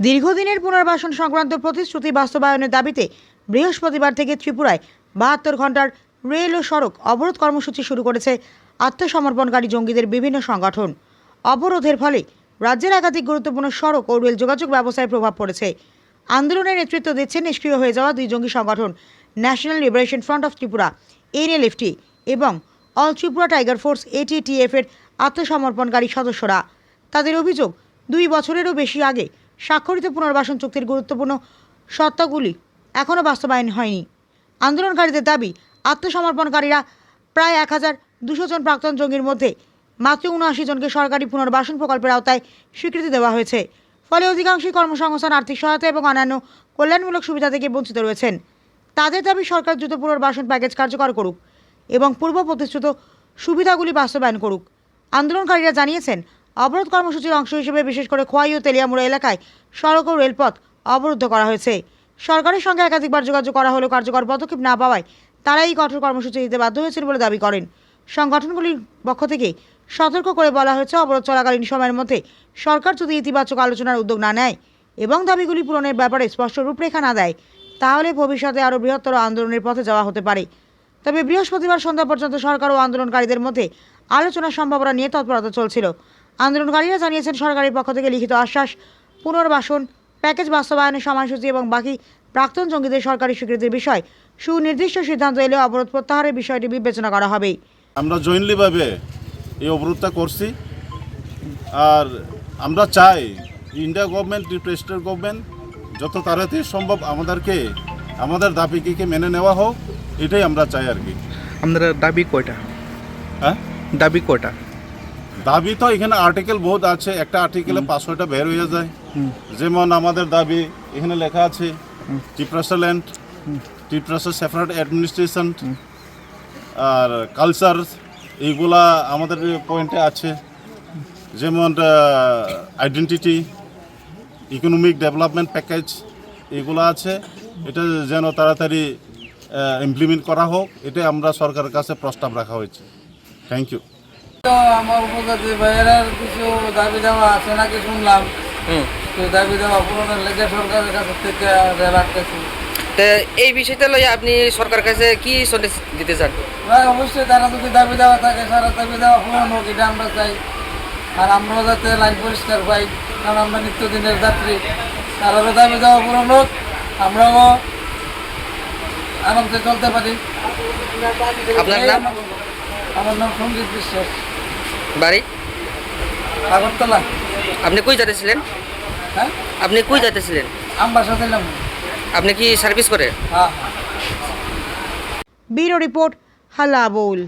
দীর্ঘদিনের পুনর্বাসন সংক্রান্ত প্রতিশ্রুতি বাস্তবায়নের দাবিতে বৃহস্পতিবার থেকে ত্রিপুরায় 72 ঘন্টার রেল ও সড়ক অবরোধ কর্মসূচি শুরু করেছে আত্মসমর্পণকারী জঙ্গিদের বিভিন্ন সংগঠন। অবরোধের ফলে রাজ্যের একাধিক গুরুত্বপূর্ণ সড়ক ও রেল যোগাযোগ ব্যবস্থায় প্রভাব পড়েছে। আন্দোলনের নেতৃত্ব দিচ্ছেন নিষ্ক্রিয় হয়ে যাওয়া দুই জঙ্গি সংগঠন national liberation front of Tripura NLFT এবং all Tripura tiger force ATTF এর আত্মসমর্পণকারী সদস্যরা। তাদের অভিযোগ, 2 বছরেরও বেশি আগে স্বাক্ষরিত পুনর্বাসন চুক্তির গুরুত্বপূর্ণ সত্তাগুলি এখনও বাস্তবায়ন হয়নি। আন্দোলনকারীদের দাবি, আত্মসমর্পণকারীরা প্রায় 1200 জন প্রাক্তন জঙ্গির মধ্যে মাত্র 79 জনকে সরকারি পুনর্বাসন প্রকল্পের আওতায় স্বীকৃতি দেওয়া হয়েছে। ফলে অধিকাংশই কর্মসংস্থান, আর্থিক সহায়তা এবং অন্যান্য কল্যাণমূলক সুবিধা থেকে বঞ্চিত রয়েছেন। তাদের দাবি, সরকার দ্রুত পুনর্বাসন প্যাকেজ কার্যকর করুক এবং পূর্ব প্রতিশ্রুত সুবিধাগুলি বাস্তবায়ন করুক। আন্দোলনকারীরা জানিয়েছেন, অবরোধ কর্মসূচির অংশ হিসেবে বিশেষ করে খোয়াই ও তেলিয়ামুড়া এলাকায় সড়ক ও রেলপথ অবরুদ্ধ করা হয়েছে। সরকারের সঙ্গে একাধিকবার যোগাযোগ করা হলেও কার্যকর পদক্ষেপ না পাওয়ায় তারা এই কঠোর কর্মসূচি দিতে বাধ্য হয়েছিল বলে দাবি করেন। সংগঠনগুলির পক্ষ থেকে সতর্ক করে বলা হয়েছে, অবরোধ চলাকালীন সময়ের মধ্যে সরকার যদি ইতিবাচক আলোচনার উদ্যোগ না নেয় এবং দাবিগুলি পূরণের ব্যাপারে স্পষ্ট রূপরেখা না দেয়, তাহলে ভবিষ্যতে আরও বৃহত্তর আন্দোলনের পথে যাওয়া হতে পারে। তবে বৃহস্পতিবার সন্ধ্যা পর্যন্ত সরকার ও আন্দোলনকারীদের মধ্যে আলোচনার সম্ভাবনা নিয়ে তৎপরতা চলছিল। আন্দোলনকারীরা জানিয়েছেন, সরকারের পক্ষ থেকে লিখিত আশ্বাস, পুনর্বাসন প্যাকেজ বাস্তবায়নের সময়সূচি এবং বাকি প্রাক্তন জঙ্গিদের সরকারি স্বীকৃতির বিষয় সুনির্দিষ্ট সিদ্ধান্ত এলে অবরোধ প্রত্যাহারের বিষয়টি বিবেচনা করা হবে। আমরা জয়েন্টলিভাবে এই অবরোধটা করছি, আর আমরা চাই ইন্ডিয়া গভর্নমেন্ট, স্টেট গভর্নমেন্ট যত তাড়াতাড়ি সম্ভব আমাদের দাবিকে মেনে নেওয়া হোক, এটাই আমরা চাই আর কি। আপনারা দাবি কয়টা? হ্যাঁ, দাবি কয়টা? দাবি তো এখানে আর্টিকেল বহুত আছে, একটা আর্টিকেলে 500টা বের হয়ে যায়। যেমন আমাদের দাবি এখানে লেখা আছে, Tripura land, Tripura separate administration আর কালচার, এইগুলা আমাদের পয়েন্টে আছে। যেমন আইডেন্টিটি, ইকোনমিক ডেভেলপমেন্ট প্যাকেজ, এগুলো আছে। এটা যেন তাড়াতাড়ি ইমপ্লিমেন্ট করা হোক, এটাই আমরা সরকারের কাছে প্রস্তাব রাখা হয়েছে। Thank you. তো আমার উপজাতি ভাইয়ের কিছু দাবি দেওয়া আছে নাকি শুনলাম, তো দাবি দেওয়া পূরণের লেগে সরকারের কাছ থেকে রাখতেছি। এই বিষয়টা লইয়া আপনি সরকারের কাছে কি সন্দেশ দিতে চান? ভাই অবশ্যই তারা যদি দাবি দেওয়া থাকে, সারা দাবি দেওয়া পূরণ হোক, এটা আমরা চাই। আর আমরাও যাতে লাইন পরিষ্কার পাই, কারণ আমরা নিত্যদিনের যাত্রী। তারারও দাবি দেওয়া পূরণ হোক, আমরাও আরামসে চলতে পারি। আপনার নাম? আমার নাম সঞ্জিত বিশ্বাস, বাড়ি আগরতলা। আপনি কই যাইতেছিলেন? হ্যাঁ, আপনি কই যাইতেছিলেন? আমবাসা দিলাম। আপনি কি সার্ভিস করেন? হ্যাঁ। ব্যুরো রিপোর্ট, হাল্লা বোল।